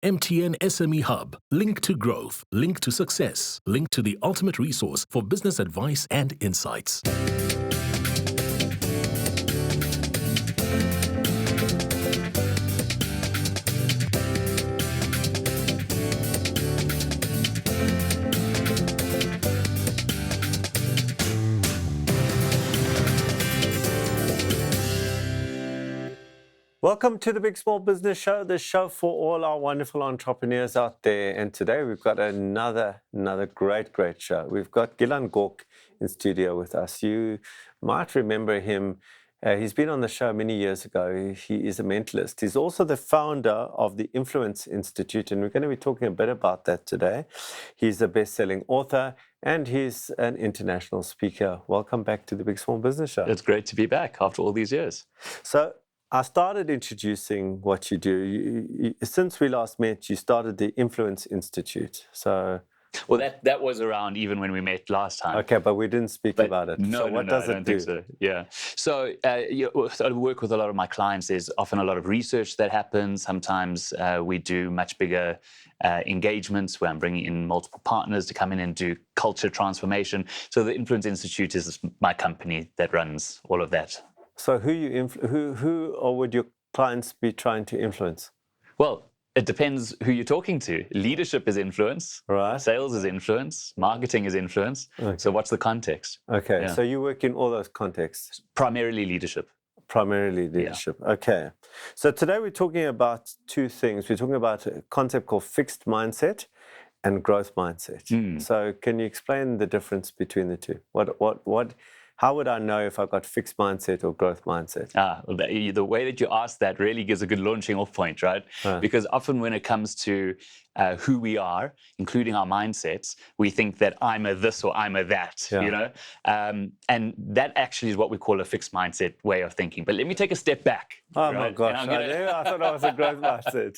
MTN SME Hub. Link to growth. Link to success. Link to the ultimate resource for business advice and insights. Welcome to the Big Small Business Show, the show for all our wonderful entrepreneurs out there. And today we've got another great show. We've got Gilan Gork in studio with us. You might remember him. He's been on the show many years ago. He is a mentalist. He's also the founder of the Influence Institute, and we're going to be talking a bit about that today. He's a best-selling author, and he's an international speaker. Welcome back to the Big Small Business Show. It's great to be back after all these years. So I started introducing what you do. Since we last met, you started the Influence Institute. So, well, that was around even when we met last time. Okay, but we didn't speak about it. No, so what does I it don't do? think so. Yeah. So I work with a lot of my clients. There's often a lot of research that happens. Sometimes we do much bigger engagements where I'm bringing in multiple partners to come in and do culture transformation. So the Influence Institute is my company that runs all of that. So who or would your clients be trying to influence? Well, it depends who you're talking to. Leadership is influence. Right. Sales is influence. Marketing is influence. Okay. So what's the context? Okay. Yeah. So you work in all those contexts. Primarily leadership. Primarily leadership. Yeah. Okay. So today we're talking about two things. We're talking about a concept called fixed mindset and growth mindset. So can you explain the difference between the two? How would I know if I've got fixed mindset or growth mindset? Well, the way that you ask that really gives a good launching off point, right? Because often when it comes to who we are, including our mindsets, we think that I'm a this or I'm a that, you know? And that actually is what we call a fixed mindset way of thinking. But let me take a step back. Oh my gosh, I thought I was a growth mindset.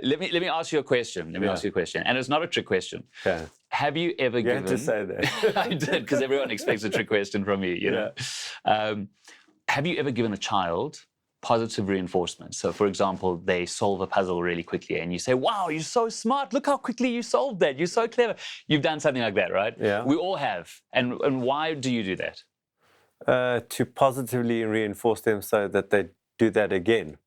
Let me ask you a question. Ask you a question. And it's not a trick question. Okay. Have you ever given... You had to say that. I did, because everyone expects a trick question from me, you know? Have you ever given a child positive reinforcement? So, for example, they solve a puzzle really quickly and you say, wow, you're so smart. Look how quickly you solved that. You're so clever. You've done something like that, right? Yeah. We all have. And why do you do that? To positively reinforce them so that they do that again.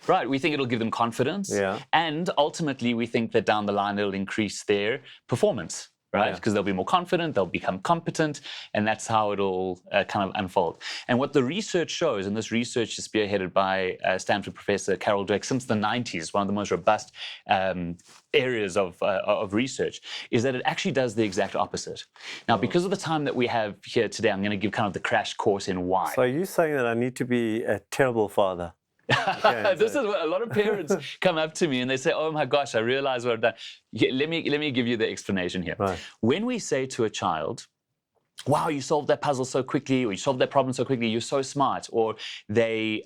Right. We think it'll give them confidence. Yeah. And ultimately, we think that down the line, it'll increase their performance. Right? Because they'll be more confident, they'll become competent, and that's how it'll kind of unfold. And what the research shows, and this research is spearheaded by Stanford professor Carol Dweck since the 90s, one of the most robust areas of research, is that it actually does the exact opposite. Now, because of the time that we have here today, I'm going to give kind of the crash course in why. So are you saying that I need to be a terrible father? This is what a lot of parents come up to me and they say, oh my gosh, I realize what I've done. Let me give you the explanation here. Right. When we say to a child, wow, you solved that puzzle so quickly, or you solved that problem so quickly, you're so smart, or they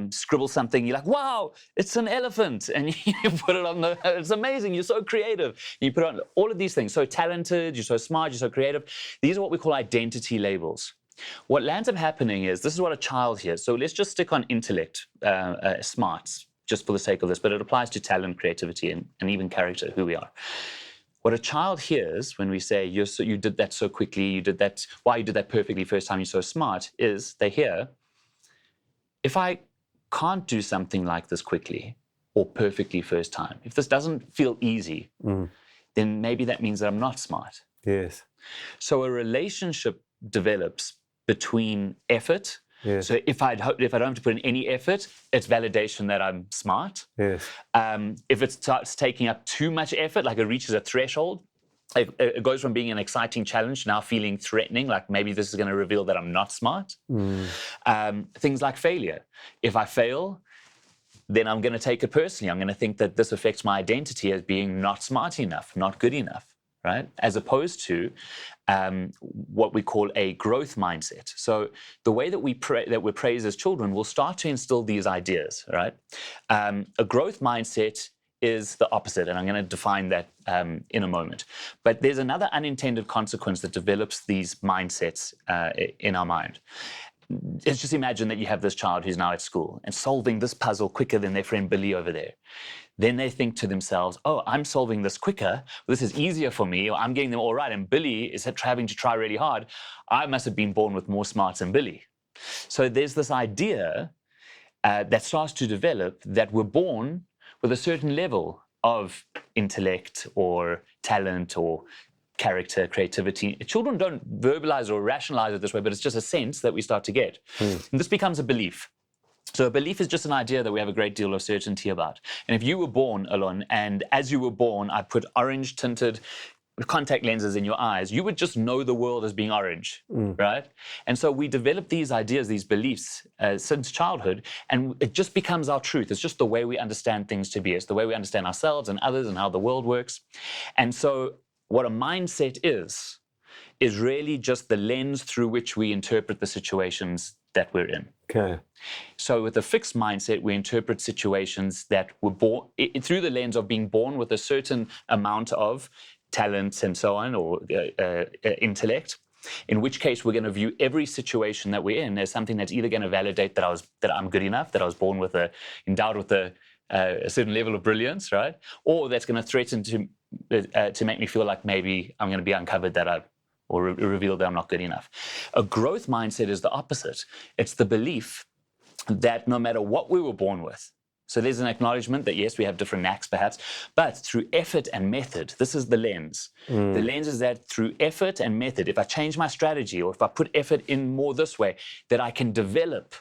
scribble something, you're like, wow, it's an elephant, and you put it on it's amazing, you're so creative. And you put on all of these things, so talented, you're so smart, you're so creative. These are what we call identity labels. What lands up happening is, this is what a child hears. So let's just stick on intellect, smarts, just for the sake of this, but it applies to talent, creativity, and even character, who we are. What a child hears when we say, you did that so quickly, you did that perfectly first time, you're so smart, is they hear, if I can't do something like this quickly or perfectly first time, if this doesn't feel easy, then maybe that means that I'm not smart. Yes. So a relationship develops between effort. Yes. So if I don't have to put in any effort, it's validation that I'm smart. Yes. If it starts taking up too much effort, like it reaches a threshold, it goes from being an exciting challenge to now feeling threatening, like maybe this is going to reveal that I'm not smart. Things like failure. If I fail, then I'm going to take it personally. I'm going to think that this affects my identity as being not smart enough, not good enough. Right? As opposed to what we call a growth mindset. So the way that we're praised as children will start to instill these ideas, right? A growth mindset is the opposite, and I'm going to define that in a moment. But there's another unintended consequence that develops these mindsets in our mind. let's just imagine that you have this child who's now at school and solving this puzzle quicker than their friend Billy over there. Then they think to themselves, oh, I'm solving this quicker. This is easier for me, or I'm getting them all right. And Billy is having to try really hard. I must have been born with more smarts than Billy. So there's this idea that starts to develop that we're born with a certain level of intellect or talent or character, creativity. Children don't verbalize or rationalize it this way, but it's just a sense that we start to get. And this becomes a belief. So a belief is just an idea that we have a great deal of certainty about. And if you were born, Allon, and as you were born, I put orange-tinted contact lenses in your eyes, you would just know the world as being orange, right? And so we develop these ideas, these beliefs since childhood, and it just becomes our truth. It's just the way we understand things to be. It's the way we understand ourselves and others and how the world works. And so what a mindset is really just the lens through which we interpret the situations that we're in. Okay. So with a fixed mindset, we interpret situations that were born through the lens of being born with a certain amount of talent and so on, or intellect, in which case we're going to view every situation that we're in as something that's either going to validate that I'm good enough, that I was born with endowed with a certain level of brilliance, right? Or that's going to threaten to make me feel like maybe I'm going to be uncovered or reveal that I'm not good enough. A growth mindset is the opposite. It's the belief that no matter what we were born with, so there's an acknowledgement that, yes, we have different knacks perhaps, but through effort and method, this is the lens. The lens is that through effort and method, if I change my strategy or if I put effort in more this way, that I can develop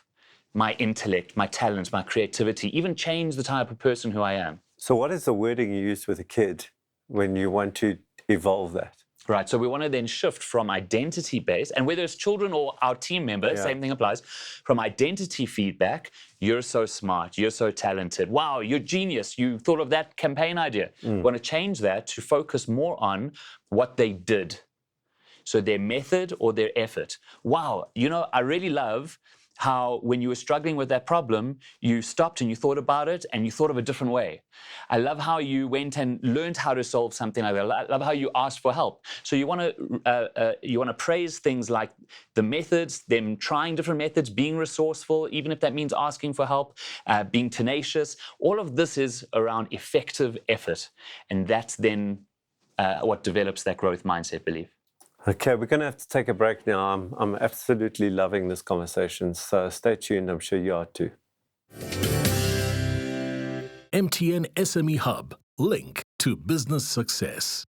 my intellect, my talents, my creativity, even change the type of person who I am. So what is the wording you use with a kid when you want to evolve that? Right, so we want to then shift from identity-based, and whether it's children or our team members, same thing applies, from identity feedback, you're so smart, you're so talented, wow, you're genius, you thought of that campaign idea. We want to change that to focus more on what they did. So their method or their effort. Wow, I really love how when you were struggling with that problem, you stopped and you thought about it and you thought of a different way. I love how you went and learned how to solve something like that. I love how you asked for help. So you want to praise things like the methods, them trying different methods, being resourceful, even if that means asking for help, being tenacious. All of this is around effective effort. And that's then what develops that growth mindset belief. Okay, we're going to have to take a break now. I'm absolutely loving this conversation, so stay tuned. I'm sure you are too. MTN SME Hub, link to business success.